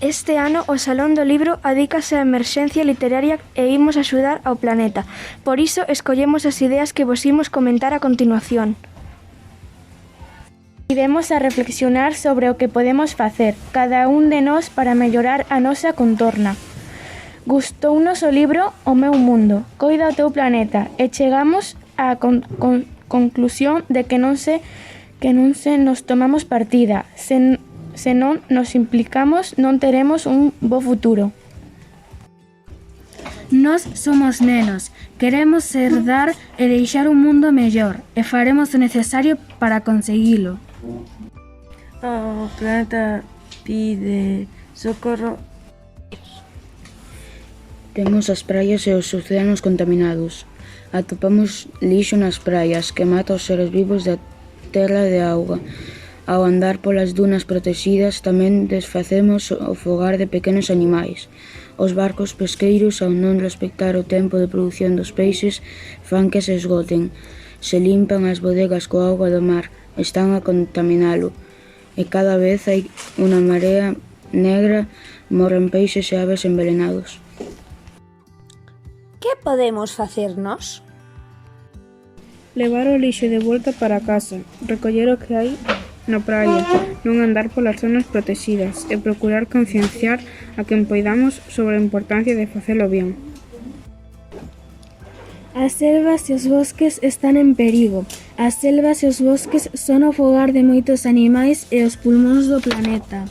Este ano o Salón do Libro adícase á emerxencia literaria e imos axudar ao planeta. Por iso escollemos as ideas que vos imos comentar a continuación. Iremos a reflexionar sobre o que podemos facer, cada un de nós, para mellorar a nosa contorna. Gustounos o libro O meu mundo, coida o teu planeta, e chegamos á conclusión de que non se nos tomamos partida. Se non nos implicamos, non teremos un bo futuro. Nós somos nenos, queremos herdar e deixar un mundo mellor, e faremos o necesario para conseguilo. O planeta pide socorro. Temos as praias e os océanos contaminados. Atopamos lixo nas praias que mata os seres vivos da terra e de auga. Ao andar polas dunas protegidas tamén desfacemos o fogar de pequenos animais. Os barcos pesqueiros, ao non respectar o tempo de produción dos peixes, fan que se esgoten. Se limpan as bodegas coa auga do mar, están a contaminalo. E cada vez hai unha marea negra, morren peixes e aves envenenados. Que podemos facer nós? Levar o lixo de volta para casa, recoller o que hai na praia, non andar polas zonas protegidas e procurar concienciar a quen poidamos sobre a importancia de facelo ben. As selvas e os bosques están en perigo. As selvas e os bosques son o fogar de moitos animais e os pulmóns do planeta.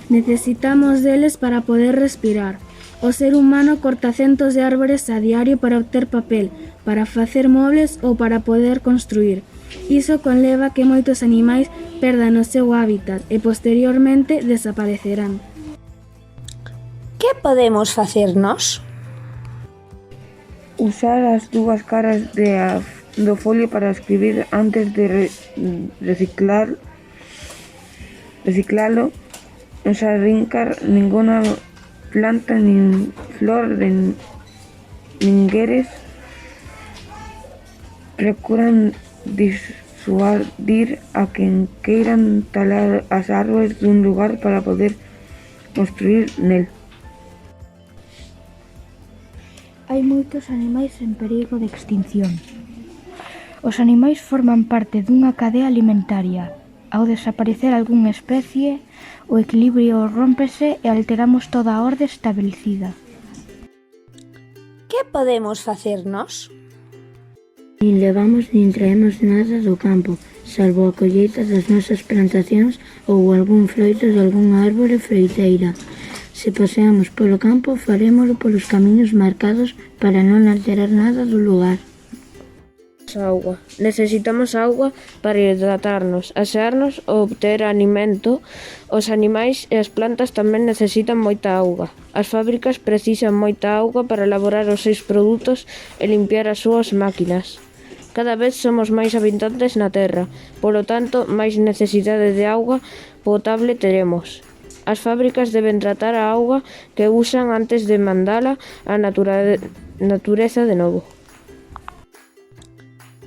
Necesitamos deles para poder respirar. O ser humano corta centos de árbores a diario para obter papel, para facer mobles ou para poder construir. Iso conleva que moitos animais perdan o seu hábitat e posteriormente desaparecerán. Que podemos facer nós? Usar as dúas caras do folio para escribir antes de reciclalo. Non se arrincar ninguna planta nin flor de ningueres. Procuran disuadir a quen queiran talar as árbores dun lugar para poder construir nel. Hai moitos animais en perigo de extinción. Os animais forman parte dunha cadea alimentaria. Ao desaparecer algunha especie, o equilibrio rómpese e alteramos toda a orde establecida. Que podemos facer nós? Nin levamos nin traemos nada do campo, salvo a colleita das nosas plantacións ou algún froito de algunha árbore froiteira. Se paseamos polo campo, farémolo polos camiños marcados para non alterar nada do lugar. Auga. Necesitamos auga para hidratarnos, asearnos ou obter alimento. Os animais e as plantas tamén necesitan moita auga. As fábricas precisan moita auga para elaborar os seus produtos e limpiar as súas máquinas. Cada vez somos máis habitantes na Terra, polo tanto, máis necesidade de auga potable teremos. As fábricas deben tratar a auga que usan antes de mandala á natureza de novo.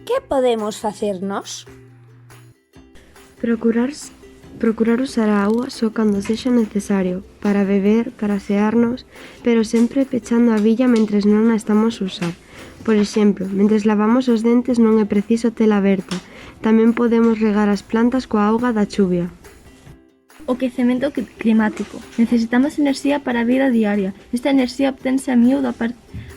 Que podemos facer nós? Procurar usar a auga só cando sexa necesario, para beber, para asearnos, pero sempre pechando a billa mentres non a estamos a usar. Por exemplo, mentres lavamos os dentes non é preciso tela aberta. Tamén podemos regar as plantas coa auga da chuvia. O quecemento climático. Necesitamos enerxía para a vida diaria. Esta enerxía obtense a miúdo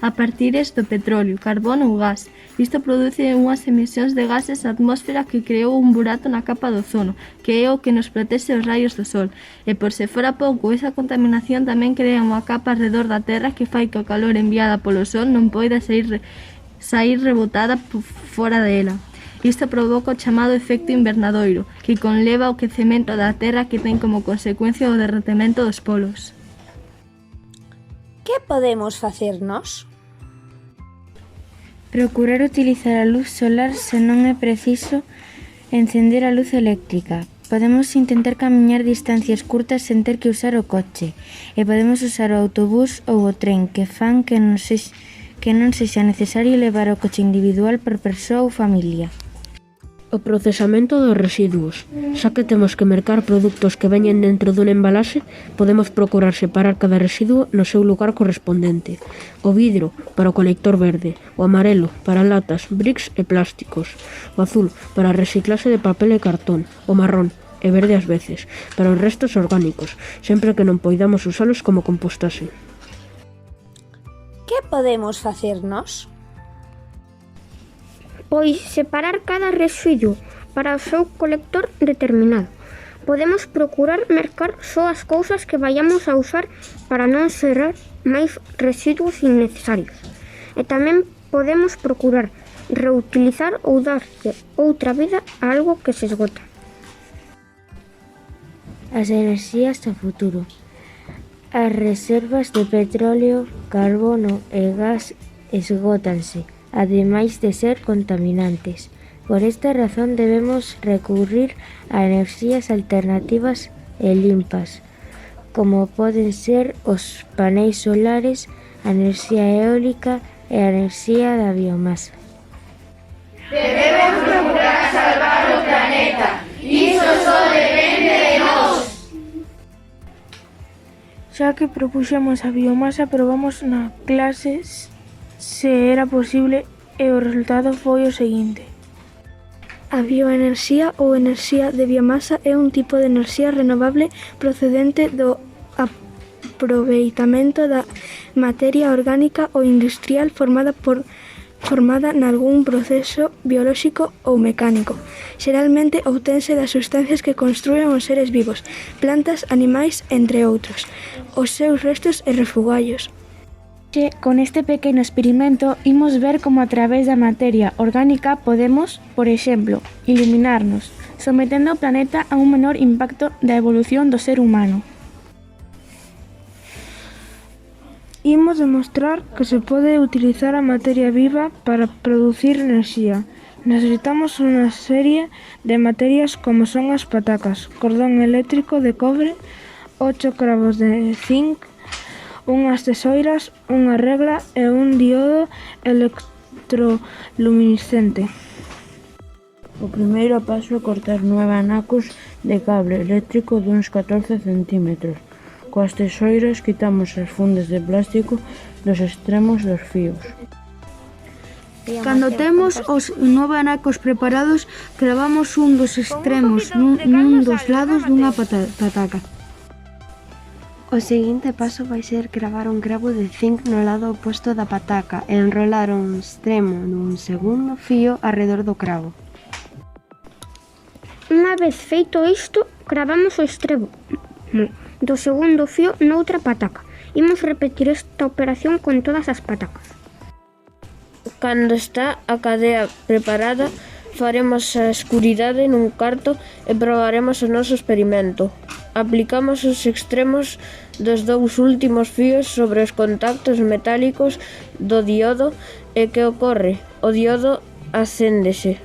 a partires do petróleo, carbón ou gas. Isto produce unhas emisións de gases á atmósfera que creou un burato na capa do ozono, que é o que nos protexe os raios do sol. E por se fora pouco, esa contaminación tamén crea unha capa alrededor da Terra que fai que o calor enviada polo sol non poida sair rebotada fora dela. Isto provoca o chamado efecto invernadoiro, que conleva o quecemento da Terra que ten como consecuencia o derretemento dos polos. Que podemos facer nós? Procurar utilizar a luz solar se non é preciso encender a luz eléctrica. Podemos intentar camiñar distancias curtas sen ter que usar o coche, e podemos usar o autobús ou o tren que fan que non sexa necesario levar o coche individual por persoa ou familia. O procesamento dos residuos. Xa que temos que mercar produtos que veñen dentro dun embalaxe, podemos procurar separar cada residuo no seu lugar correspondente. O vidro, para o colector verde. O amarelo, para latas, bricks e plásticos. O azul, para a reciclaxe de papel e cartón. O marrón, e verde ás veces, para os restos orgánicos, sempre que non poidamos usalos como compostaxe. Que podemos facer nós? Pois separar cada residuo para o seu colector determinado. Podemos procurar mercar só as cousas que vayamos a usar para non xerar máis residuos innecesarios. E tamén podemos procurar reutilizar ou darlle outra vida a algo que se esgota. As enerxías do futuro. As reservas de petróleo, carbono e gas esgótanse, ademais de ser contaminantes. Por esta razón debemos recurrir a enerxías alternativas e limpas, como poden ser os paneis solares, a enerxía eólica e a enerxía da biomasa. Debemos procurar salvar o planeta. Iso só depende de nós. Xa que propuxemos a biomasa, probamos na clase se era posible e o resultado foi o seguinte. A bioenerxía ou enerxía de biomasa é un tipo de enerxía renovable procedente do aproveitamento da materia orgánica ou industrial formada nalgún proceso biolóxico ou mecánico. Xeralmente obtense das sustancias que construen os seres vivos, plantas, animais, entre outros, os seus restos e refugallos. Con este pequeno experimento imos ver como a través da materia orgánica podemos, por exemplo, iluminarnos, sometendo o planeta a un menor impacto da evolución do ser humano. Imos demostrar que se pode utilizar a materia viva para producir enerxía. Necesitamos unha serie de materias como son as patacas, cordón eléctrico de cobre, 8 cravos de zinc, unhas tesoiras, unha regla e un diodo electroluminiscente. O primeiro paso é cortar 9 anacos de cable eléctrico duns 14 centímetros. Coas tesoiras quitamos as fundas de plástico dos extremos dos fíos. Cando temos os 9 anacos preparados, cravamos un dos extremos nun dos lados dunha pataca. O seguinte paso vai ser cravar un cravo de zinc no lado oposto da pataca e enrolar un extremo dun segundo fío arredor do cravo. Unha vez feito isto, cravamos o extremo do segundo fío noutra pataca. Imos repetir esta operación con todas as patacas. Cando está a cadea preparada, faremos a escuridade nun carto e probaremos o noso experimento. Aplicamos os extremos dos dous últimos fíos sobre os contactos metálicos do diodo e que ocorre? O diodo acéndese.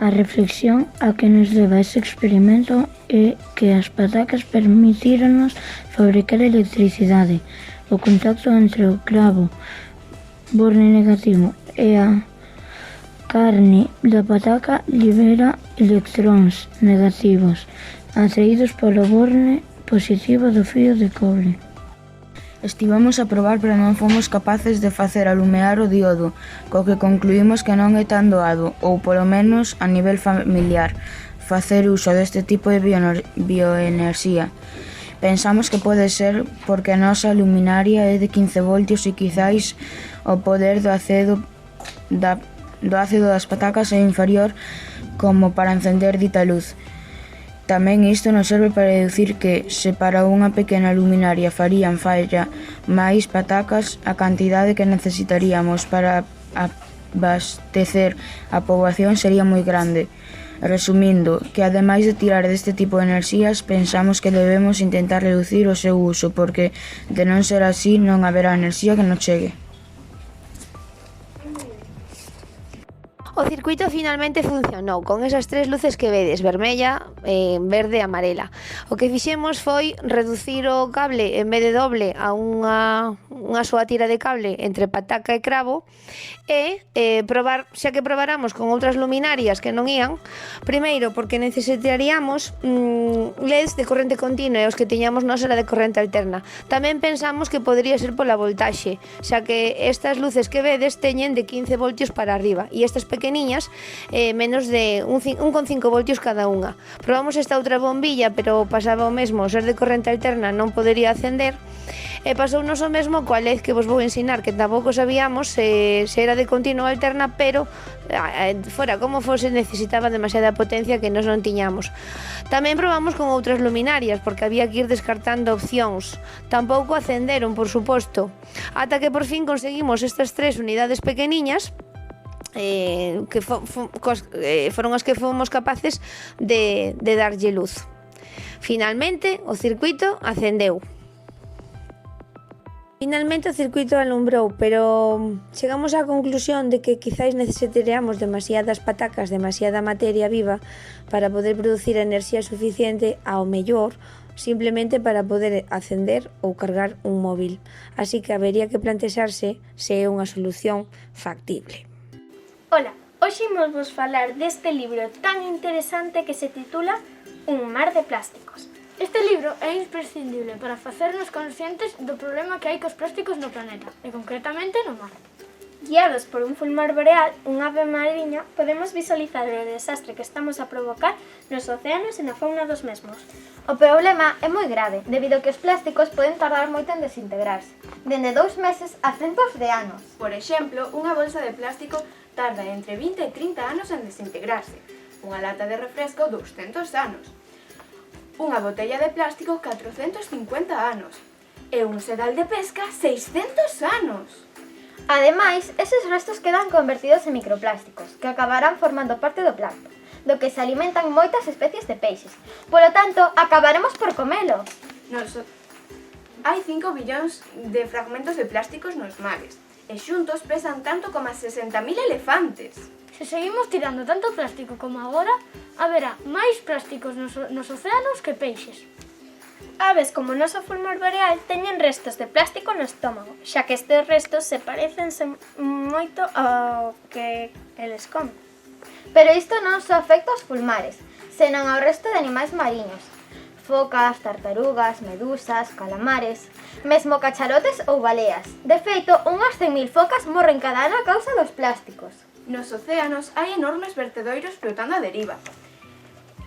A reflexión a que nos leva ese experimento é que as patacas permitíronos fabricar electricidade. O contacto entre o cravo, borne negativo, e a carne da pataca libera electróns negativos atraídos polo borne positivo do fío de cobre. Estivemos a probar pero non fomos capaces de facer alumear o diodo, co que concluímos que non é tan doado, ou polo menos a nivel familiar, facer uso deste tipo de bioenerxía. Pensamos que pode ser porque a nosa luminaria é de 15 voltios e quizáis o poder do ácido das patacas é inferior como para encender dita luz. Tamén isto nos serve para deducir que, se para unha pequena luminaria farían falla máis patacas, a cantidade que necesitaríamos para abastecer a poboación sería moi grande. Resumindo, que ademais de tirar deste tipo de enerxías, pensamos que debemos intentar reducir o seu uso, porque, de non ser así, non haberá enerxía que nos chegue. O O circuito finalmente funcionou con esas tres luces que vedes, vermella, verde e amarela. O que fixemos foi reducir o cable en vez de doble a unha soa tira de cable entre pataca e cravo e probar, xa que probáramos con outras luminarias que non ían, primeiro porque necesitaríamos LEDs de corrente continua e os que tiñamos nós era de corrente alterna. Tamén pensamos que podría ser pola voltaxe, xa que estas luces que vedes teñen de 15 voltios para arriba e estas pequeniñas menos de 1,5 voltios cada unha. Probamos esta outra bombilla, pero pasaba o mesmo, ser de corrente alterna non podería acender, e pasounos o mesmo coa LED que vos vou ensinar, que tampouco sabíamos se era de continua ou alterna, pero fora como fose necesitaba demasiada potencia que nós non tiñamos. Tamén probamos con outras luminarias, porque había que ir descartando opcións. Tampouco acenderon, por suposto, ata que por fin conseguimos estas tres unidades pequeniñas que foron as que fomos capaces de darlle luz. Finalmente, o circuito acendeu. Finalmente o circuito alumbrou, pero chegamos á conclusión de que quizáis necesitaríamos demasiadas patacas, demasiada materia viva para poder producir enerxía suficiente, ao mellor simplemente para poder acender ou cargar un móvil. Así que habería que plantexarse se é unha solución factible. Ola, hoxe imos vos falar deste libro tan interesante que se titula Un mar de plásticos. Este libro é imprescindible para facernos conscientes do problema que hai cos plásticos no planeta, e concretamente no mar. Guiados por un fulmar boreal, un ave mariña, podemos visualizar o desastre que estamos a provocar nos océanos e na fauna dos mesmos. O problema é moi grave, debido a que os plásticos poden tardar moito en desintegrarse, dende 2 meses a centos de anos. Por exemplo, unha bolsa de plástico tarda entre 20 e 30 anos en desintegrarse, unha lata de refresco 200 anos, unha botella de plástico 450 anos e un sedal de pesca 600 anos. Ademais, eses restos quedan convertidos en microplásticos, que acabarán formando parte do plancton, do que se alimentan moitas especies de peixes. Polo tanto, acabaremos por comelo. Hai 5 billóns de fragmentos de plásticos nos mares, e xuntos pesan tanto como 60.000 elefantes. Se seguimos tirando tanto plástico como agora, haberá máis plásticos nos océanos que peixes. Aves como o noso fulmar boreal teñen restos de plástico no estómago, xa que estes restos se parecense moito ao que eles comen. Pero isto non só afecta aos fulmares, senón ao resto de animais mariños. Focas, tartarugas, medusas, calamares, mesmo cacharotes ou baleas. De feito, unhas 100.000 focas morren cada ano a causa dos plásticos. Nos océanos hai enormes vertedoiros flotando a deriva.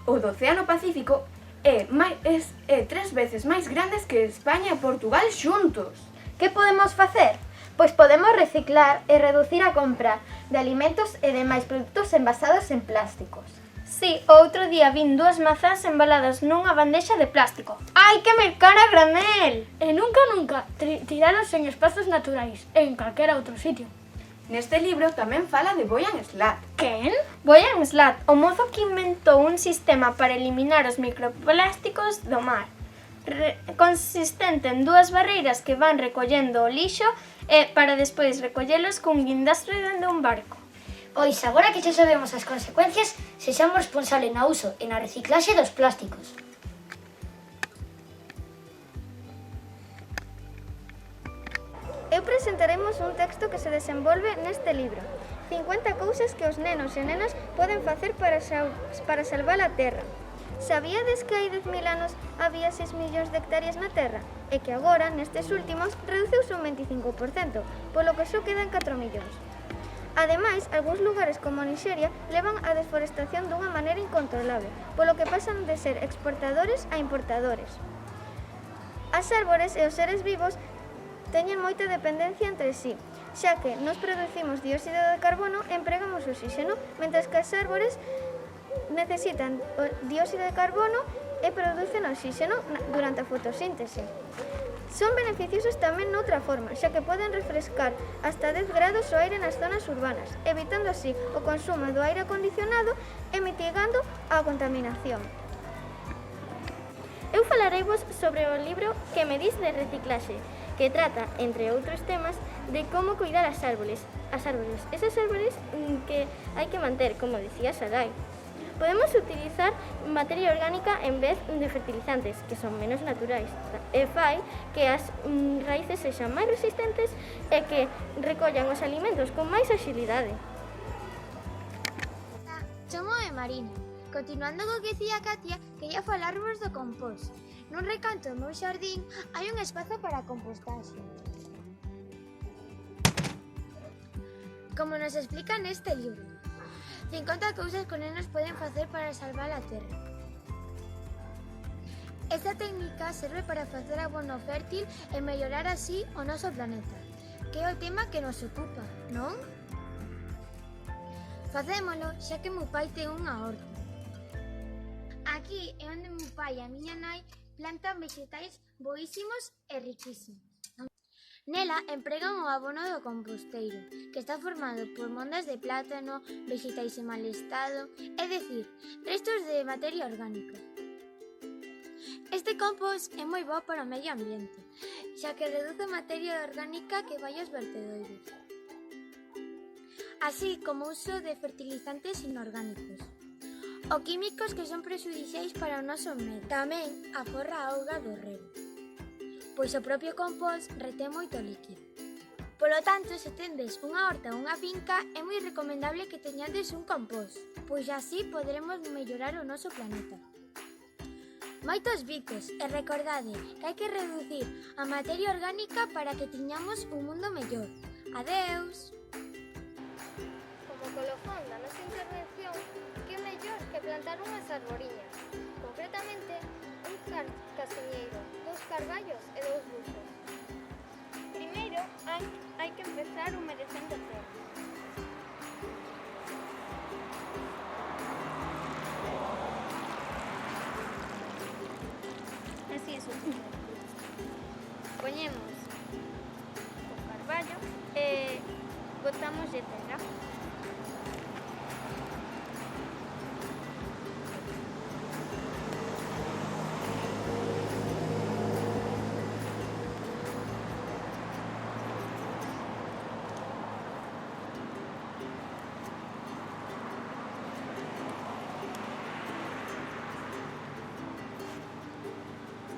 O do Océano Pacífico é 3 veces máis grandes que España e Portugal xuntos. Que podemos facer? Pois podemos reciclar e reducir a compra de alimentos e demais produtos envasados en plásticos. Si, outro día vin 2 mazás embaladas nunha bandexa de plástico. Hai que mercar a granel! E nunca tiralos en espazos naturais, en calquera outro sitio. Neste libro tamén fala de Boyan Slat. Quen? Boyan Slat, o mozo que inventou un sistema para eliminar os microplásticos do mar, consistente en 2 barreiras que van recollendo o lixo e para despois recollelos cun guindastre dende un barco. Pois agora que xa sabemos as consecuencias, sexamos responsables na uso e na reciclaxe dos plásticos. Eu presentaremos un texto que se desenvolve neste libro. 50 cousas que os nenos e nenas poden facer para salvar a Terra. Sabíades que hai 10.000 anos había 6 millóns de hectáreas na Terra? E que agora, nestes últimos, reduciuse un 25%, polo que só quedan 4 millóns. Ademais, algúns lugares como Nixeria levan a deforestación dunha maneira incontrolable, polo que pasan de ser exportadores a importadores. As árbores e os seres vivos teñen moita dependencia entre sí, xa que nos producimos dióxido de carbono e empregamos oxígeno, mentres que as árbores necesitan o dióxido de carbono e producen oxígeno durante a fotosíntese. Son beneficiosos tamén noutra forma, xa que poden refrescar hasta 10 grados o aire nas zonas urbanas, evitando así o consumo do aire acondicionado e mitigando a contaminación. Eu falareivos sobre o libro Que me dis de reciclaxe, que trata, entre outros temas, de como cuidar as árboles. Esas árboles que hai que manter, como decía Sarai. Podemos utilizar materia orgánica en vez de fertilizantes, que son menos naturais, e fai que as raíces sexan máis resistentes e que recollan os alimentos con máis axilidade. Chámome Marina. Continuando co que dicía Katia, quería falarvos do compost. Nun recanto do meu xardín hai un espazo para a compostaxe. Como nos explica neste libro, 50 cousas que os nenos poden facer para salvar a terra. Esta técnica serve para facer abono fértil e mellorar así o noso planeta, que é o tema que nos ocupa, non? Facémolo xa que meu pai ten unha horta. Aquí é onde meu pai e a miña nai plantan vegetais boísimos e riquísimos. Nela empregan o abono do composteiro, que está formado por mondas de plátano, vegetais en mal estado, é dicir, restos de materia orgánica. Este compost é moi bo para o medio ambiente, xa que reduce materia orgánica que vai aos vertedoiros, así como o uso de fertilizantes inorgánicos ou químicos que son prexudiciais para o noso medio. Tamén aforra a auga do rego, pois o propio compost retén moito líquido. Polo tanto, se tendes unha horta ou unha finca, é moi recomendable que teñades un compost, pois así poderemos mellorar o noso planeta. Moitos bicos, e recordade que hai que reducir a materia orgánica para que tiñamos un mundo mellor. Adeus! Como colofón da nosa intervención, que mellor que plantar unhas arboriñas, concretamente un casiñeiro, 2 carballos e 2 buxos. Primeiro, hai que empezar humedecendo a terra. Así é suficiente. Poñemos o carballo e botamos de terra.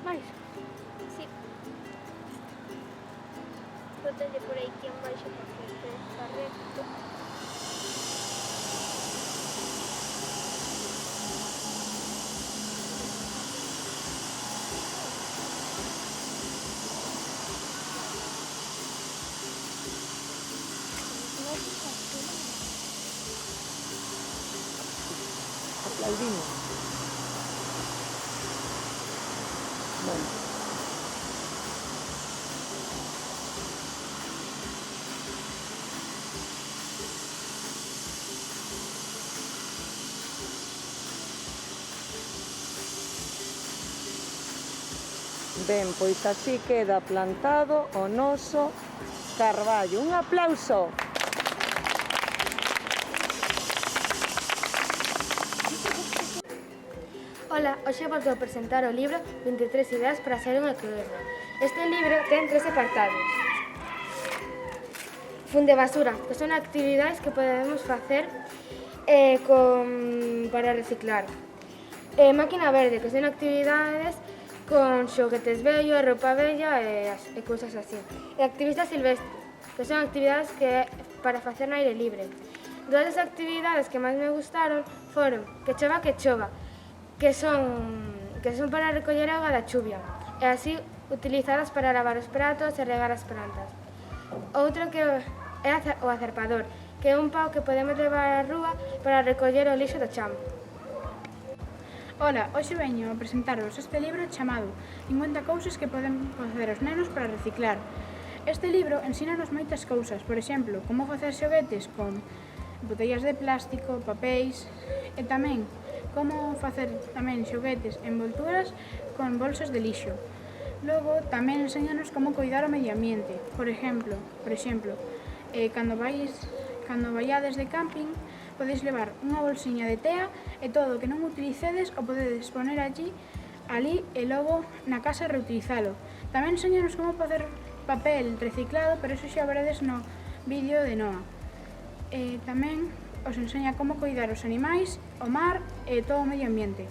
Mais? Sí. Bótalle por aí que un baixo para que está recto. Aplaudimos. Bueno. Ben, pois así queda plantado o noso carballo. Un aplauso. Ola, hoxe vos vou presentar o libro 23 ideas para ser un ecoderno. Este libro ten 3 apartados. Funde basura, que son actividades que podemos facer para reciclar. Máquina verde, que son actividades con xoguetes vellos, roupa vella e cousas así. E activista silvestre, que son actividades para facer no aire libre. Dúas das actividades que máis me gustaron foron que chova, que son para recoller auga da chuvia e así utilizadas para lavar os pratos e regar as plantas. Outro que é o acerpador, que é un pau que podemos levar á rúa para recoller o lixo do chan. Ola, hoxe veño a presentaros este libro chamado 50 cousas que poden facer os nenos para reciclar. Este libro ensínanos moitas cousas, por exemplo, como facer xoguetes con botellas de plástico, papéis e tamén como facer xoguetes en envolturas con bolsas de lixo. Logo, tamén enséñanos como cuidar o medio ambiente. Por exemplo, cando vaiades de camping, podedes levar unha bolsiña de tea e todo o que non utilicedes o podedes poner ali e logo na casa reutilizalo. Tamén enséñanos como facer papel reciclado, pero eso xa veredes no vídeo de Noa. Tamén os enseña como coidar os animais, o mar e todo o medio ambiente.